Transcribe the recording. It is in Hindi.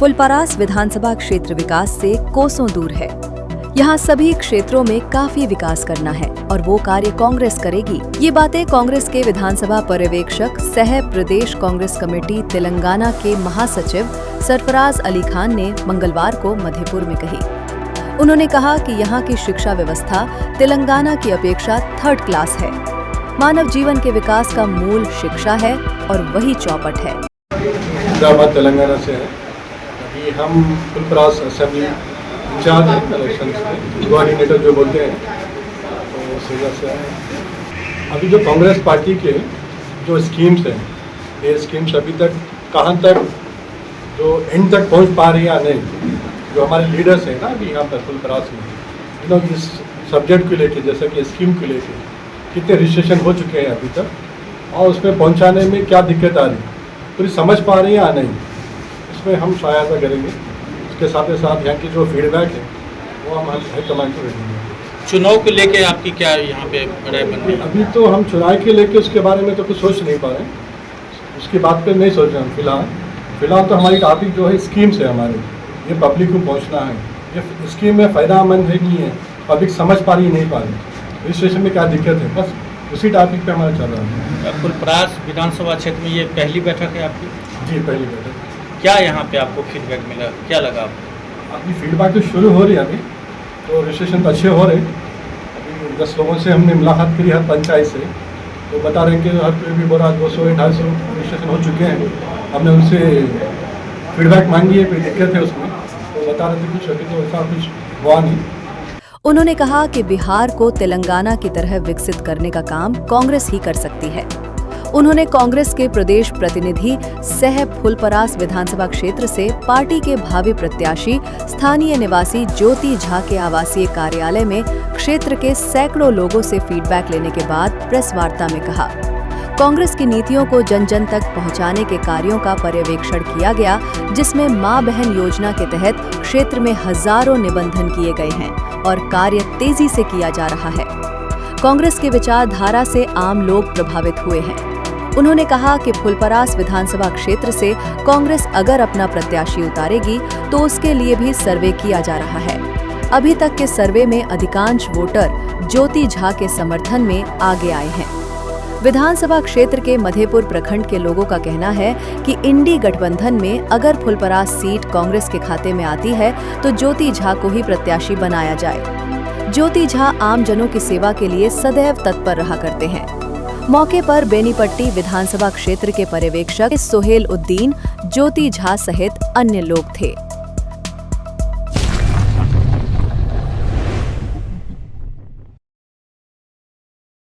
फुलपरास विधानसभा क्षेत्र विकास से कोसों दूर है। यहाँ सभी क्षेत्रों में काफी विकास करना है और वो कार्य कांग्रेस करेगी। ये बातें कांग्रेस के विधानसभा पर्यवेक्षक सह प्रदेश कांग्रेस कमेटी तेलंगाना के महासचिव सरफराज अली खान ने मंगलवार को मधेपुर में कही। उन्होंने कहा कि यहाँ की शिक्षा व्यवस्था तेलंगाना की अपेक्षा थर्ड क्लास है। मानव जीवन के विकास का मूल शिक्षा है और वही चौपट है। हैदराबाद तेलंगाना से है। अभी हम फुलपरास असेंबली इंचार्ज हैं इलेक्शन से, कोऑर्डिनेटर जो बोलते हैं, तो उस वजह से अभी जो कांग्रेस पार्टी के जो स्कीम्स हैं, ये स्कीम्स अभी तक कहाँ तक जो एंड तक पहुँच पा रही है या नहीं। जो हमारे लीडर्स हैं ना अभी यहाँ पर फुलपरास में, इस सब्जेक्ट को लेके, जैसे कि स्कीम को लेके कितने रजिस्ट्रेशन हो चुके हैं अभी तक और उसमें पहुँचाने में क्या दिक्कत आ रही है, पूरी समझ पा रही है या नहीं, इसमें हम सहायता करेंगे। इसके साथ ही साथ यहाँ की जो फीडबैक है वो हम हाईकमांड को भेजेंगे। चुनाव को लेके आपकी क्या यहाँ पे राय बन रही है? अभी तो हम चुनाव के लेके उसके बारे में तो कुछ सोच नहीं पा रहे, उसकी बात पे नहीं सोच रहे हम फिलहाल तो हमारी टॉपिक जो है स्कीम्स है हमारे, ये पब्लिक को पहुँचना है। ये स्कीम में फ़ायदामंद है नहीं है, पब्लिक समझ पा रही नहीं पा रही, रजिस्ट्रेशन में क्या दिक्कत है, बस उसी टॉपिक पे हमारा चल रहा है। फुलपरास विधानसभा क्षेत्र में ये पहली बैठक है आपकी? जी पहली बैठक। क्या यहाँ पे आपको फीडबैक मिला, क्या लगा आपको? अभी फीडबैक तो शुरू हो रही है, अभी तो रजिस्ट्रेशन तो अच्छे हो रहे। अभी 10 लोगों से हमने मुलाकात करी हर पंचायत से, तो बता रहे हैं कि हर कोई भी बोला 200-250 रजिस्ट्रेशन हो चुके हैं। हमने उनसे फीडबैक मांगी है, कोई दिक्कत है उसमें, तो बता रहे थे कुछ अभी तो ऐसा कुछ हुआ नहीं। उन्होंने कहा कि बिहार को तेलंगाना की तरह विकसित करने का काम कांग्रेस ही कर सकती है। उन्होंने कांग्रेस के प्रदेश प्रतिनिधि सह फुलपरास विधानसभा क्षेत्र से पार्टी के भावी प्रत्याशी स्थानीय निवासी ज्योति झा के आवासीय कार्यालय में क्षेत्र के सैकड़ों लोगों से फीडबैक लेने के बाद प्रेस वार्ता में कहा, कांग्रेस की नीतियों को जन जन तक पहुंचाने के कार्यों का पर्यवेक्षण किया गया, जिसमें मां बहन योजना के तहत क्षेत्र में हजारों निबंधन किए गए हैं और कार्य तेजी से किया जा रहा है। कांग्रेस के विचारधारा से आम लोग प्रभावित हुए हैं। उन्होंने कहा कि फुलपरास विधानसभा क्षेत्र से कांग्रेस अगर अपना प्रत्याशी उतारेगी तो उसके लिए भी सर्वे किया जा रहा है। अभी तक के सर्वे में अधिकांश वोटर ज्योति झा के समर्थन में आगे आए हैं। विधानसभा क्षेत्र के मधेपुर प्रखंड के लोगों का कहना है कि इंडी गठबंधन में अगर फुलपरास सीट कांग्रेस के खाते में आती है तो ज्योति झा को ही प्रत्याशी बनाया जाए। ज्योति झा आम जनों की सेवा के लिए सदैव तत्पर रहा करते हैं। मौके पर बेनीपट्टी विधानसभा क्षेत्र के पर्यवेक्षक सोहेल उद्दीन, ज्योति झा सहित अन्य लोग थे।